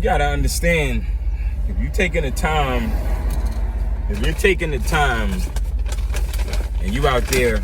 gotta understand, if you're taking the time and you out there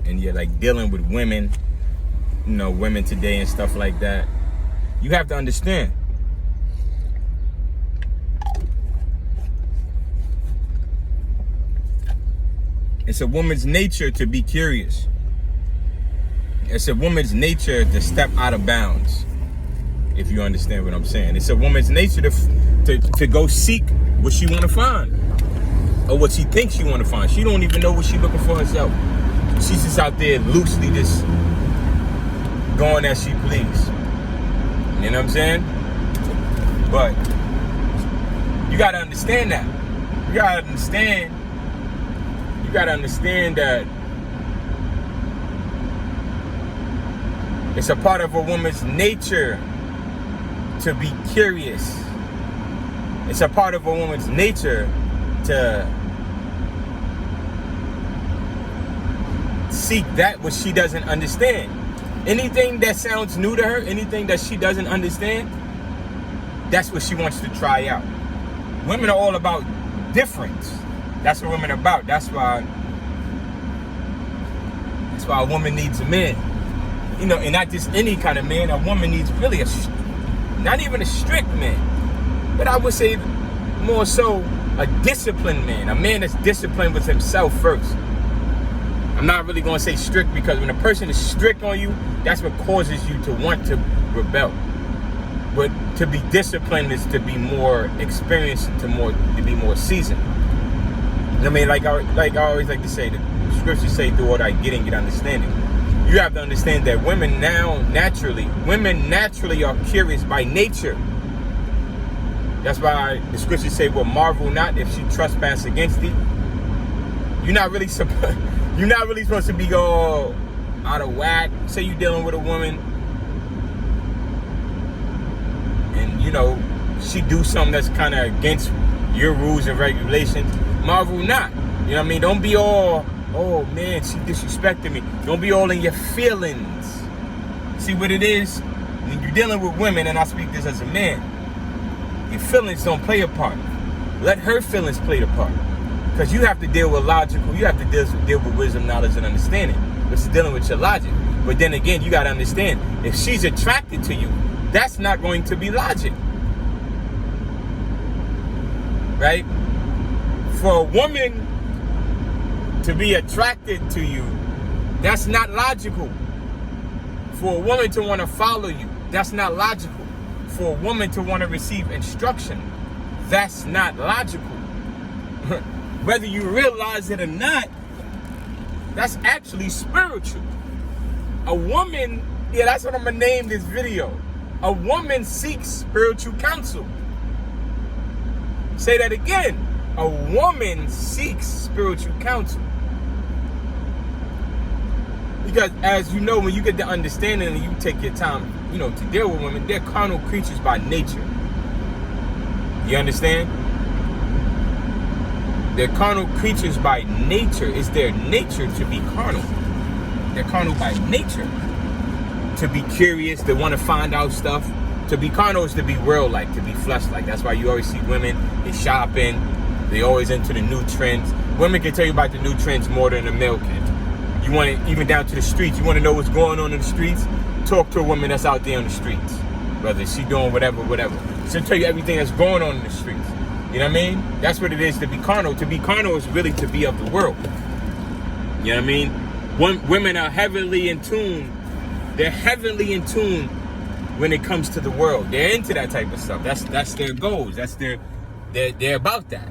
and you're like dealing with women, you know, women today and stuff like that, you have to understand. It's a woman's nature to be curious. It's a woman's nature to step out of bounds, if you understand what I'm saying. It's a woman's nature to go seek what she want to find, or what she thinks she want to find. She don't even know what she looking for herself. She's just out there loosely just going as she please. You know what I'm saying? But you got to understand that. You got to understand that it's a part of a woman's nature to be curious. It's a part of a woman's nature to seek that which she doesn't understand. Anything that sounds new to her, anything that she doesn't understand, that's what she wants to try out. Women are all about difference. That's what women are about. That's why a woman needs a man. You know, and not just any kind of man. A woman needs really not even a strict man, but I would say more so a disciplined man. A man that's disciplined with himself first. I'm not really going to say strict, because when a person is strict on you, that's what causes you to want to rebel. But to be disciplined is to be more experienced, to be more seasoned. I mean, like I always like to say, the scriptures say, "Do all thy getting, get understanding." You have to understand that women naturally are curious by nature. That's why the scriptures say, "Well, marvel not if she trespass against thee." You're not really supposed to be all out of whack. Say you're dealing with a woman, and you know she do something that's kind of against your rules and regulations. Marvel not. You know what I mean? Don't be all, "Oh man, she disrespected me." Don't be all in your feelings. See what it is? When you're dealing with women, and I speak this as a man, your feelings don't play a part. Let her feelings play the part. Because you have to deal with you have to deal with wisdom, knowledge, and understanding. Which is dealing with your logic. But then again, you got to understand, if she's attracted to you, that's not going to be logic. Right? For a woman to be attracted to you, that's not logical. For a woman to want to follow you, that's not logical. For a woman to want to receive instruction, that's not logical. Whether you realize it or not, that's actually spiritual. A woman, that's what I'm going to name this video. A woman seeks spiritual counsel. Say that again. A woman seeks spiritual counsel. Because as you know, when you get the understanding and you take your time, you know, to deal with women, they're carnal creatures by nature. You understand? They're carnal creatures by nature. It's their nature to be carnal. They're carnal by nature. To be curious, to want to find out stuff. To be carnal is to be world-like, to be flesh-like. That's why you always see women, they shopping, they always into the new trends. Women can tell you about the new trends more than a male can. You want it even down to the streets. You want to know what's going on in the streets? Talk to a woman that's out there on the streets. Whether she's doing whatever. She'll tell you everything that's going on in the streets. You know what I mean? That's what it is to be carnal. To be carnal is really to be of the world. You know what I mean? Women are heavily in tune. They're heavily in tune when it comes to the world. They're into that type of stuff. That's their goals. They're about that.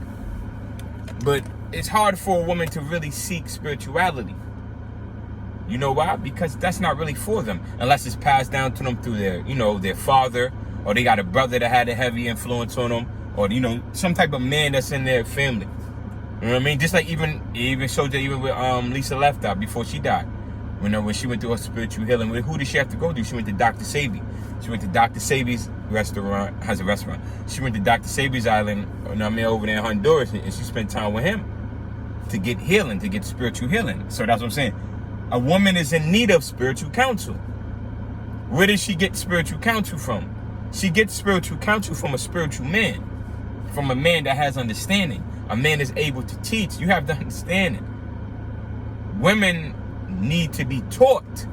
But it's hard for a woman to really seek spirituality. You know why? Because that's not really for them, unless it's passed down to them through their father, or they got a brother that had a heavy influence on them, or some type of man that's in their family. You know what I mean? Just like it even showed that even with Lisa Left Out before she died, when she went through her spiritual healing. Who did she have to go to? She went to Dr. Sabi. She went to Dr. Sabi's restaurant. Has a restaurant. She went to Dr. Sabi's island, over there in Honduras, and she spent time with him to get healing, to get spiritual healing. So that's what I'm saying. A woman is in need of spiritual counsel. Where does she get spiritual counsel from? She gets spiritual counsel from a spiritual man, from a man that has understanding. A man is able to teach. You have to understand it. Women need to be taught.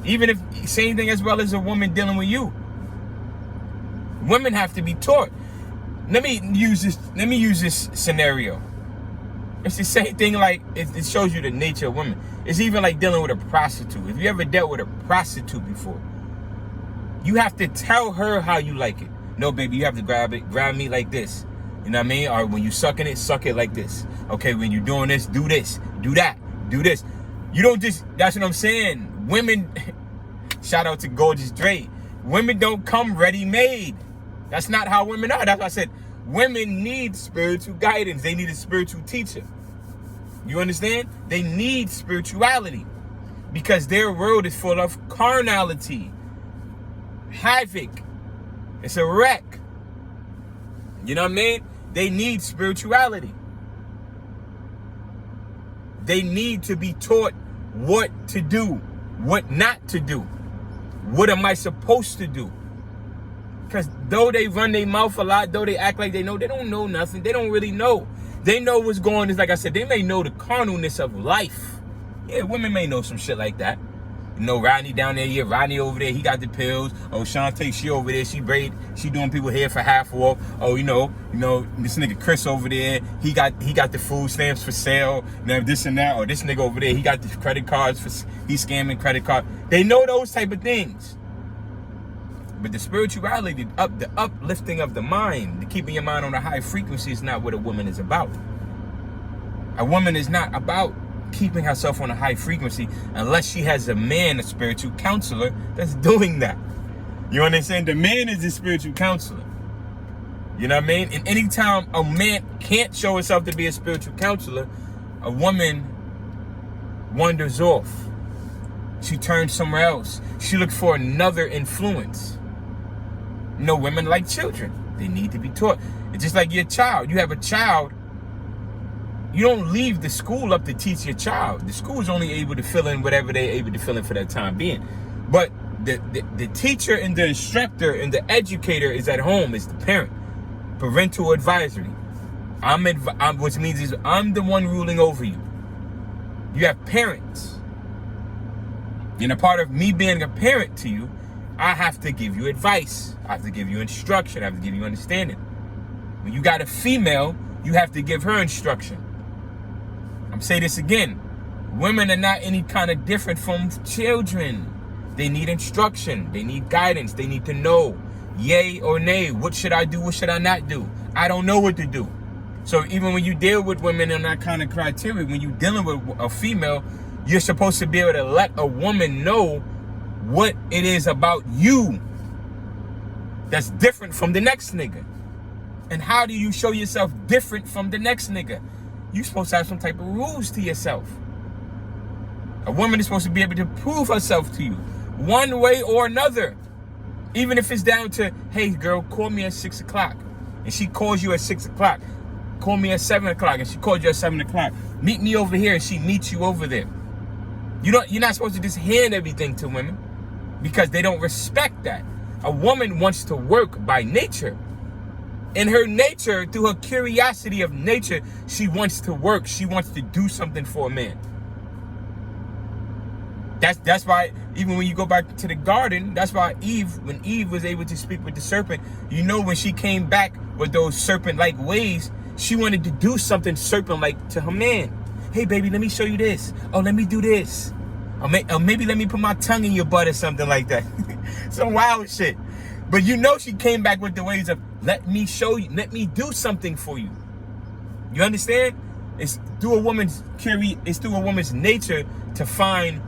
Even if, same thing as well as a woman dealing with you. Women have to be taught. Let me use this scenario. It's the same thing, like it shows you the nature of women. It's even like dealing with a prostitute. If you ever dealt with a prostitute before, you have to tell her how you like it. No, baby, you have to grab me like this. You know what I mean? Or when you sucking it, suck it like this. Okay, when you're doing this, do that, do this. You don't just, that's what I'm saying. Women, shout out to Gorgeous Dre. Women don't come ready-made. That's not how women are. That's why I said women need spiritual guidance. They need a spiritual teacher. You understand? They need spirituality because their world is full of carnality, havoc. It's a wreck. You know what I mean? They need spirituality. They need to be taught what to do, what not to do. What am I supposed to do? Because though they run their mouth a lot, though they act like they know, they don't know nothing. They don't really know. They know what's going on. Like I said, they may know the carnalness of life. Yeah, women may know some shit like that. You know, Rodney down there, yeah, Rodney over there, he got the pills. Oh, Shantae, she over there, she doing people hair for half off. Oh, you know, this nigga Chris over there, he got the food stamps for sale. You know, this and that. Or this nigga over there, he got the credit cards he's scamming credit card. They know those type of things. But the spirituality, the uplifting of the mind, the keeping your mind on a high frequency is not what a woman is about. A woman is not about keeping herself on a high frequency unless she has a man, a spiritual counselor, that's doing that. You understand? The man is the spiritual counselor. You know what I mean? And anytime a man can't show himself to be a spiritual counselor, a woman wanders off. She turns somewhere else. She looks for another influence. You know, women like children. They need to be taught. It's just like your child. You have a child. You don't leave the school up to teach your child. The school is only able to fill in whatever they're able to fill in for that time being. But the teacher and the instructor and the educator is at home, is the parent. Parental advisory. Which means is I'm the one ruling over you. You have parents. And a part of me being a parent to you, I have to give you advice. I have to give you instruction. I have to give you understanding. When you got a female, you have to give her instruction. I'm saying this again. Women are not any kind of different from children. They need instruction. They need guidance. They need to know yay or nay. What should I do? What should I not do? I don't know what to do. So even when you deal with women in that kind of criteria, when you're dealing with a female, you're supposed to be able to let a woman know what it is about you that's different from the next nigga. And how do you show yourself different from the next nigga? You're supposed to have some type of rules to yourself. A woman is supposed to be able to prove herself to you one way or another. Even if it's down to, hey girl, call me at 6 o'clock. And she calls you at 6 o'clock. Call me at 7 o'clock. And she calls you at 7 o'clock. Meet me over here. And she meets you over there. You're not supposed to just hand everything to women because they don't respect that. A woman wants to work by nature. In her nature, through her curiosity of nature, she wants to work. She wants to do something for a man. That's why, even when you go back to the garden, that's why when Eve was able to speak with the serpent, when she came back with those serpent-like ways, she wanted to do something serpent-like to her man. Hey, baby, let me show you this. Oh, let me do this. Or maybe let me put my tongue in your butt or something like that. Some wild shit. But she came back with the ways of, let me show you, let me do something for you. You understand? It's through a woman's nature to find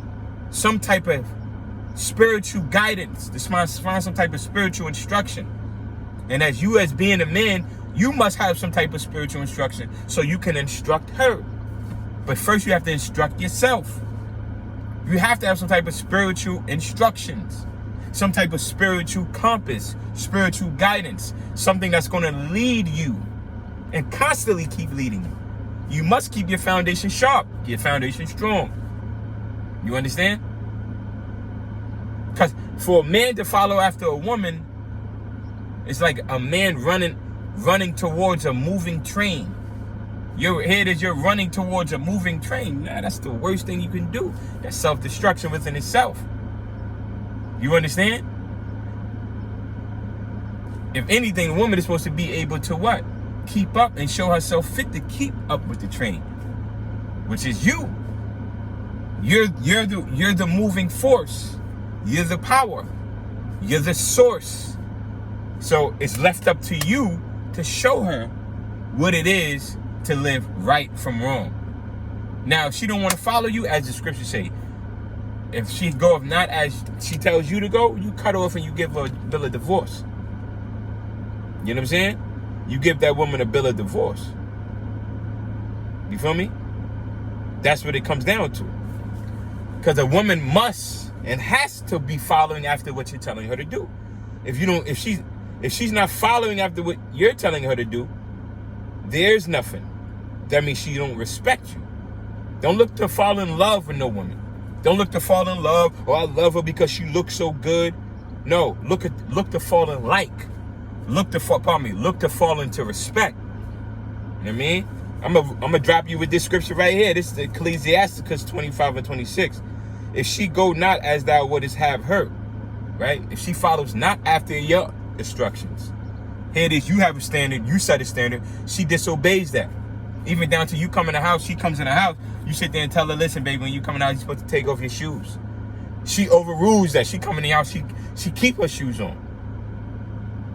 some type of spiritual guidance, to find some type of spiritual instruction. And as being a man, you must have some type of spiritual instruction so you can instruct her. But first you have to instruct yourself. You have to have some type of spiritual instructions, some type of spiritual compass, spiritual guidance, something that's going to lead you and constantly keep leading you. You must keep your foundation sharp, your foundation strong. You understand? Because For a man to follow after a woman, it's like a man running towards a moving train. You're running towards a moving train. Nah, that's the worst thing you can do. That's self-destruction within itself. You understand? If anything, a woman is supposed to be able to what? Keep up and show herself fit to keep up with the train, which is you. You're the moving force. You're the power. You're the source. So it's left up to you to show her what it is to live right from wrong. Now, if she don't want to follow you, as the scriptures say, if she goeth not as she tells you to go, you cut off and you give her a bill of divorce. You know what I'm saying? You give that woman a bill of divorce. You feel me? That's what it comes down to. Because a woman must and has to be following after what you're telling her to do. If she's not following after what you're telling her to do, there's nothing. That means she don't respect you. Don't look to fall in love with no woman. Don't look to fall in love, or I love her because she looks so good. No, look to fall in like. Look to fall into respect. You know what I mean? I'm gonna drop you with this scripture right here. This is Ecclesiasticus 25 and 26. If she go not as thou wouldest have her, right? If she follows not after your instructions. Here it is, you have a standard, you set a standard, she disobeys that. Even down to you come in the house, she comes in the house, you sit there and tell her, listen, baby, when you come in the house, you're supposed to take off your shoes. She overrules that. She come in the house, she keep her shoes on.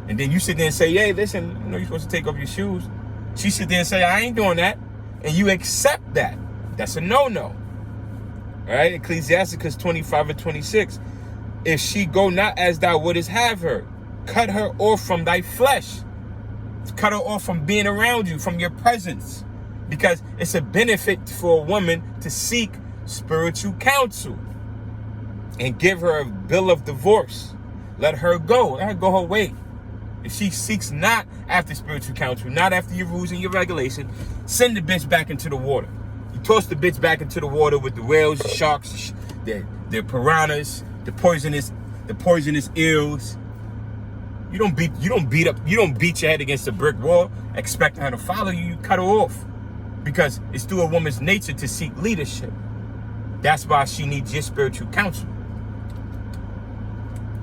And then you sit there and say, hey, listen, you know you're supposed to take off your shoes. She sit there and say, I ain't doing that. And you accept that. That's a no-no. All right, Ecclesiasticus 25 and 26. If she go not as thou wouldest have her, cut her off from thy flesh. Cut her off from being around you, from your presence. Because it's a benefit for a woman to seek spiritual counsel. And give her a bill of divorce. Let her go. Let her go her way. If she seeks not after spiritual counsel, not after your rules and your regulation, send the bitch back into the water. You toss the bitch back into the water with the whales, the sharks, the piranhas, the poisonous eels. You don't beat your head against a brick wall expecting her to follow you. You cut her off. Because it's through a woman's nature to seek leadership. That's why she needs your spiritual counsel.